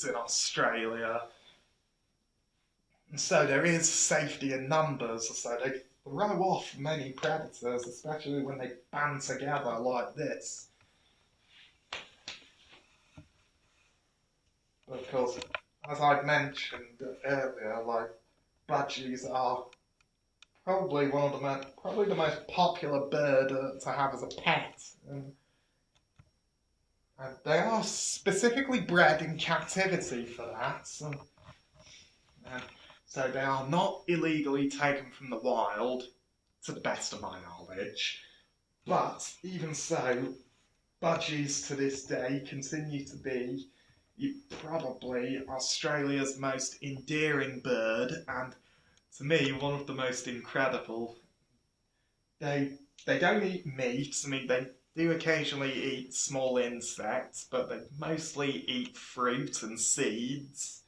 in Australia. And so there is safety in numbers, so they throw off many predators, especially when they band together like this. Of course, as I mentioned earlier, like budgies are probably the most popular bird to have as a pet, and they are specifically bred in captivity for that. And so they are not illegally taken from the wild, to the best of my knowledge. But even so, budgies to this day continue to be probably Australia's most endearing bird, and to me, one of the most incredible. They don't eat meat. I mean, they do occasionally eat small insects, but they mostly eat fruit and seeds.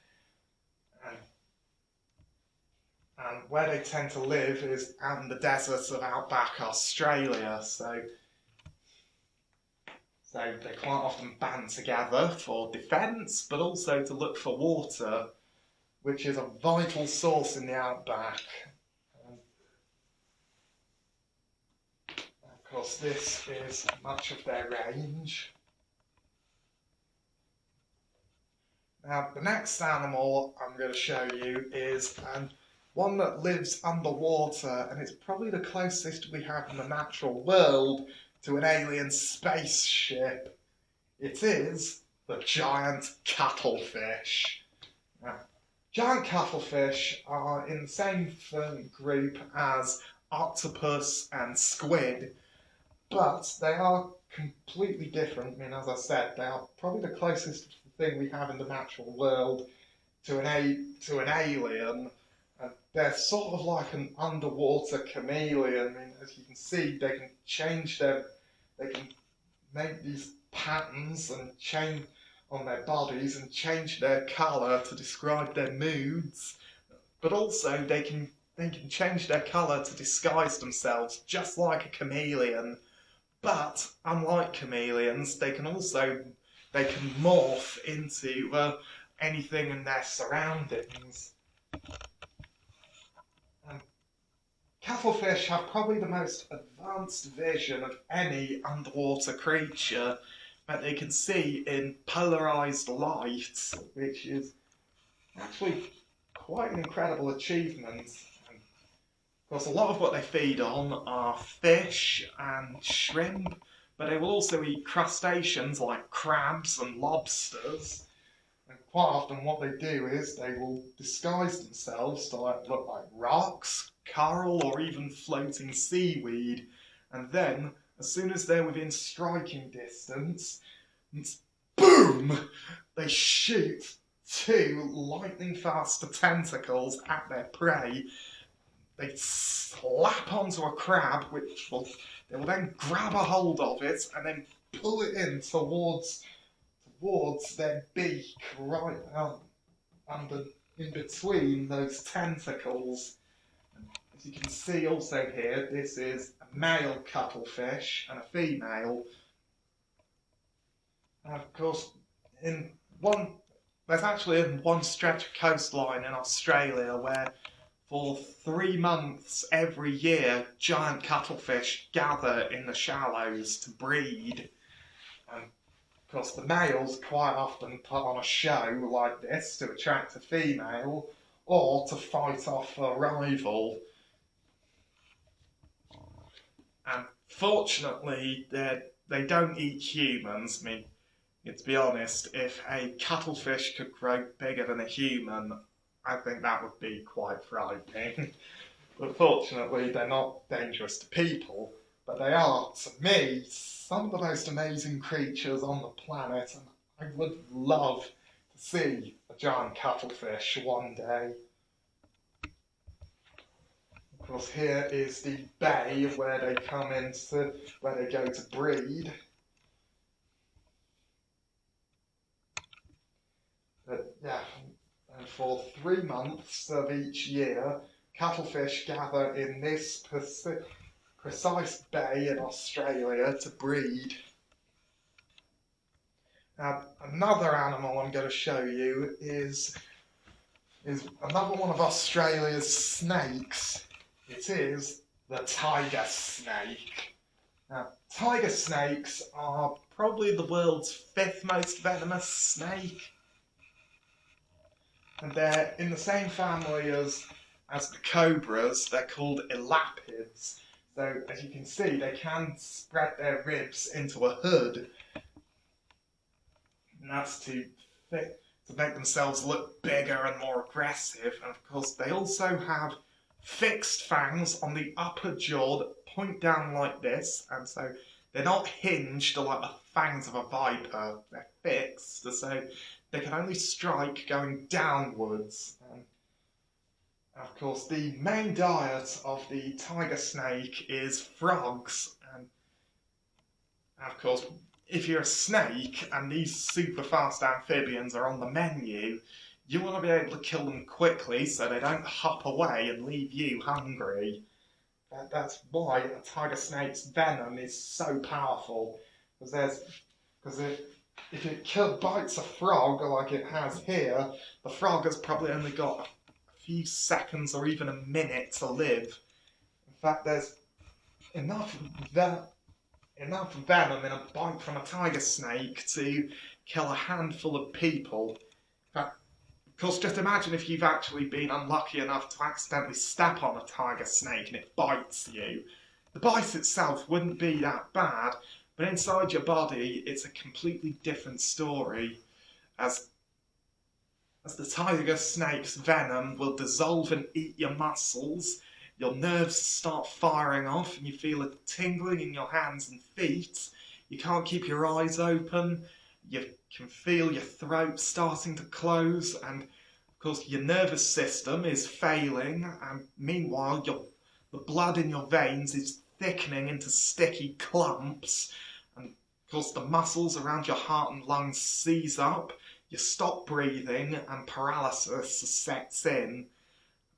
And where they tend to live is out in the deserts of outback Australia, so they quite often band together for defence, but also to look for water, which is a vital source in the outback. Of course, this is much of their range. Now, the next animal I'm going to show you is one that lives underwater, and it's probably the closest we have in the natural world to an alien spaceship. It is the giant cuttlefish. Now, giant cuttlefish are in the same group as octopus and squid, but they are completely different. I mean, as I said, they are probably the closest thing we have in the natural world to an alien. They're sort of like an underwater chameleon. I mean, as you can see, they can make these patterns and change on their bodies and change their colour to describe their moods. But also they can change their colour to disguise themselves, just like a chameleon. But unlike chameleons, they can morph into anything in their surroundings. Cuttlefish have probably the most advanced vision of any underwater creature, that they can see in polarised light, which is actually quite an incredible achievement. And of course, a lot of what they feed on are fish and shrimp, but they will also eat crustaceans like crabs and lobsters. And quite often what they do is they will disguise themselves to look like rocks, coral, or even floating seaweed, and then, as soon as they're within striking distance, boom! They shoot two lightning-fast tentacles at their prey. They slap onto a crab, they will then grab a hold of it and then pull it in towards their beak, right in between those tentacles. As you can see also here, this is a male cuttlefish and a female. And of course, there's actually one stretch of coastline in Australia where for 3 months every year, giant cuttlefish gather in the shallows to breed. And of course, the males quite often put on a show like this to attract a female or to fight off a rival. And fortunately, they don't eat humans. I mean, to be honest, if a cuttlefish could grow bigger than a human, I think that would be quite frightening. But fortunately, they're not dangerous to people. But they are, to me, some of the most amazing creatures on the planet, and I would love to see a giant cuttlefish one day. Of course, here is the bay where they where they go to breed. But yeah, and for 3 months of each year, cuttlefish gather in this precise bay in Australia to breed. Another animal I'm going to show you is another one of Australia's snakes. It is the tiger snake. Now, tiger snakes are probably the world's 5th most venomous snake. And they're in the same family as the cobras. They're called elapids. So, as you can see, they can spread their ribs into a hood. And that's to make themselves look bigger and more aggressive. And of course, they also have fixed fangs on the upper jaw that point down like this. And so they're not hinged like the fangs of a viper. They're fixed, so they can only strike going downwards. And of course, the main diet of the tiger snake is frogs. And of course, if you're a snake and these super fast amphibians are on the menu, you want to be able to kill them quickly so they don't hop away and leave you hungry. That's why a tiger snake's venom is so powerful. Because if it bites a frog like it has here, the frog has probably only got a few seconds or even a minute to live. In fact, there's enough venom in a bite from a tiger snake to kill a handful of people. In fact, of course, just imagine if you've actually been unlucky enough to accidentally step on a tiger snake and it bites you. The bite itself wouldn't be that bad, but inside your body it's a completely different story, as the tiger snake's venom will dissolve and eat your muscles. Your nerves start firing off and you feel a tingling in your hands and feet. You can't keep your eyes open. You can feel your throat starting to close, and of course your nervous system is failing, and meanwhile the blood in your veins is thickening into sticky clumps, and of course the muscles around your heart and lungs seize up. You stop breathing and paralysis sets in.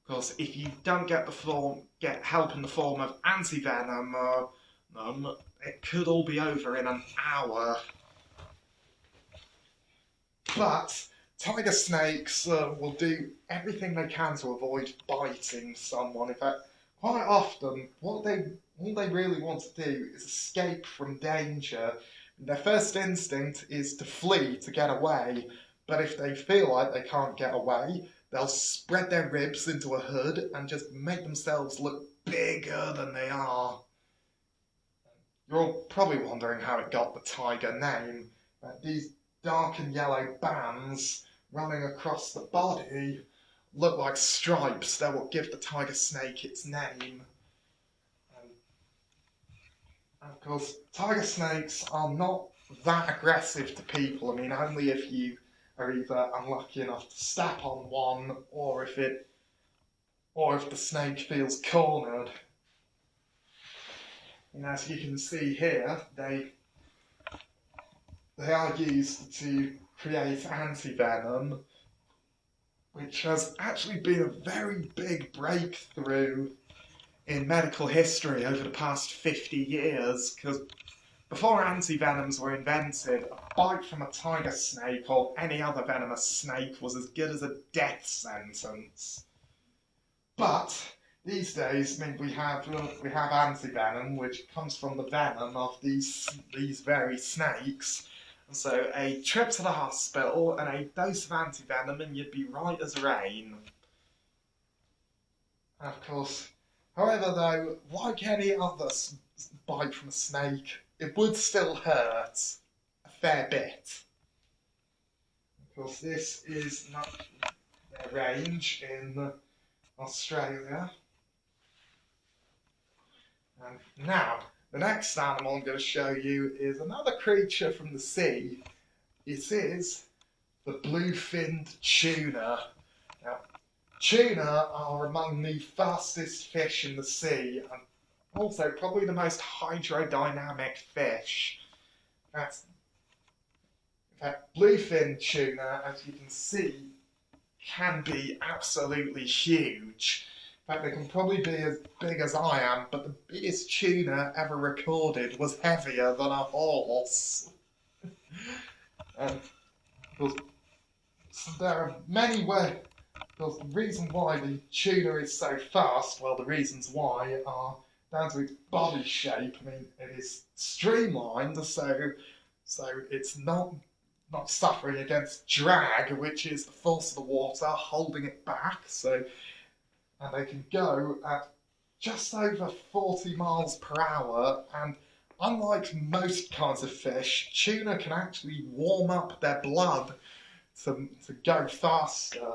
Of course, if you don't get help in the form of anti-venom, it could all be over in an hour. But tiger snakes will do everything they can to avoid biting someone. In fact, quite often, all they really want to do is escape from danger. Their first instinct is to flee, to get away. But if they feel like they can't get away, they'll spread their ribs into a hood and just make themselves look bigger than they are. You're all probably wondering how it got the tiger name. These dark and yellow bands running across the body look like stripes. They will give the tiger snake its name. And of course, tiger snakes are not that aggressive to people. I mean, only if you are either unlucky enough to step on one, or if the snake feels cornered. And as you can see here, they are used to create anti-venom, which has actually been a very big breakthrough in medical history over the past 50 years, because before anti-venoms were invented, a bite from a tiger snake or any other venomous snake was as good as a death sentence. But these days, I mean, we have anti-venom, which comes from the venom of these very snakes. And so a trip to the hospital and a dose of anti-venom and you'd be right as rain. And of course, however though, like any other bite from a snake, it would still hurt a fair bit. Of course, this is not their range in Australia. And now, the next animal I'm going to show you is another creature from the sea. It is the blue-finned tuna. Now, tuna are among the fastest fish in the sea, and also probably the most hydrodynamic fish. In fact, blue-finned tuna, as you can see, can be absolutely huge. In fact, they can probably be as big as I am, but the biggest tuna ever recorded was heavier than a horse. And because there are many ways. Because the reason why the tuna is so fast, well, the reasons why are down to its body shape. I mean, it is streamlined, so it's not suffering against drag, which is the force of the water holding it back. So, and they can go at just over 40 miles per hour. And unlike most kinds of fish, tuna can actually warm up their blood to go faster.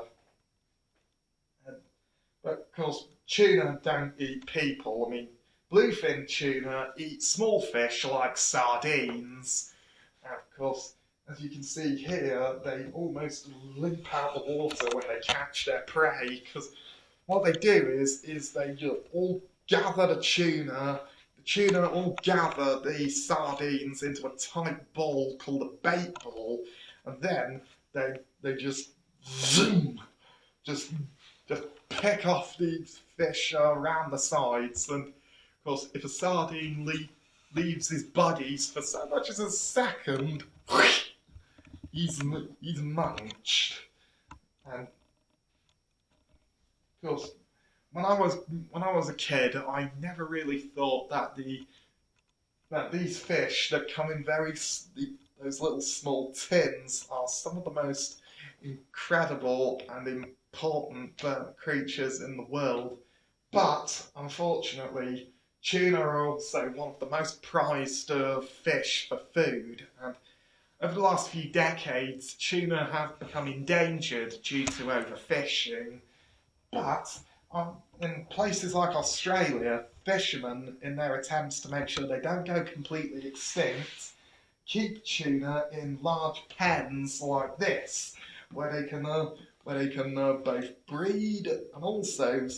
But of course, tuna don't eat people. I mean, bluefin tuna eat small fish like sardines. And of course, as you can see here, they almost leap out of the water when they catch their prey. Because what they do is they just all gather the tuna all gather the sardines into a tight ball called a bait ball, and then they just zoom, just pick off these fish around the sides. And of course, if a sardine leaves his buddies for so much as a second, he's munched. And of course, when I was a kid, I never really thought that these fish that come in those little small tins are some of the most incredible and important creatures in the world. But unfortunately, tuna are also one of the most prized fish for food. And over the last few decades, tuna have become endangered due to overfishing. But in places like Australia, fishermen, in their attempts to make sure they don't go completely extinct, keep tuna in large pens like this, where they can both breed and also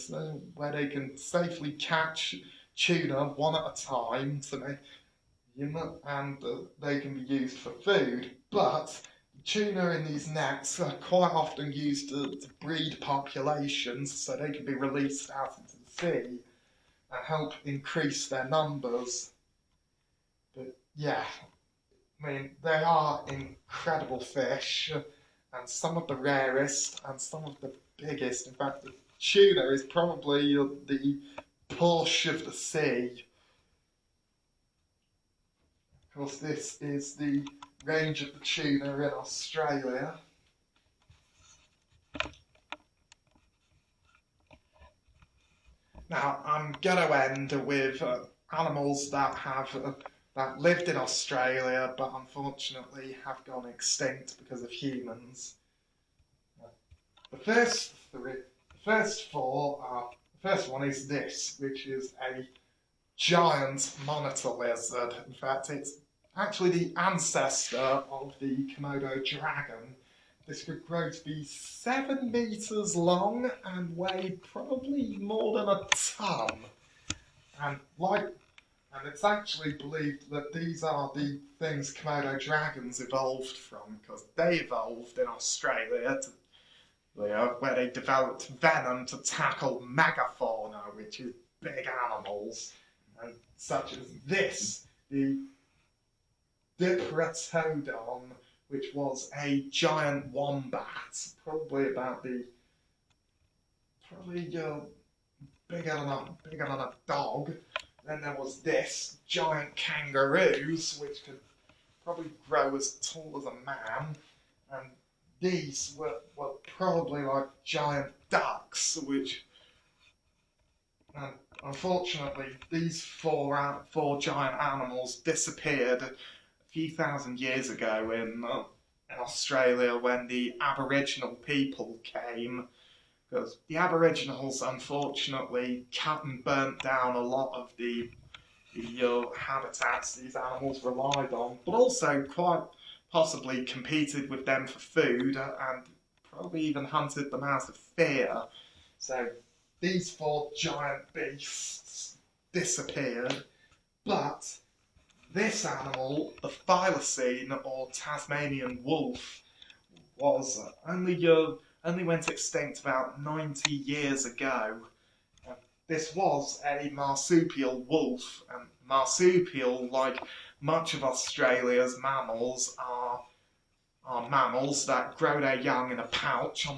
where they can safely catch tuna one at a time to make, and they can be used for food. But tuna in these nets are quite often used to breed populations, so they can be released out into the sea and help increase their numbers. But yeah, I mean, they are incredible fish, and some of the rarest and some of the biggest. In fact, the tuna is probably the Porsche of the sea. Of course, this is the range of the tuna in Australia. Now, I'm going to end with animals that that lived in Australia but unfortunately have gone extinct because of humans. The first four are, the first one is this, which is a giant monitor lizard. In fact, it's actually the ancestor of the Komodo dragon. This could grow to be 7 meters long and weigh probably more than a ton. And it's actually believed that these are the things Komodo dragons evolved from, because they evolved in Australia where they developed venom to tackle megafauna, which is big animals, and such as this, the Diprotodon, which was a giant wombat, probably bigger than a dog. Then there was this, giant kangaroos, which could probably grow as tall as a man. And these were probably like giant ducks, which, unfortunately, these four giant animals disappeared a few thousand years ago in Australia when the Aboriginal people came. Because the Aboriginals, unfortunately, cut and burnt down a lot of the habitats these animals relied on, but also quite possibly competed with them for food and probably even hunted them out of fear. So these four giant beasts disappeared, but this animal, the thylacine or Tasmanian wolf, was only went extinct about 90 years ago. This was a marsupial wolf, and marsupial, like much of Australia's mammals, are are mammals that grow their young in a pouch on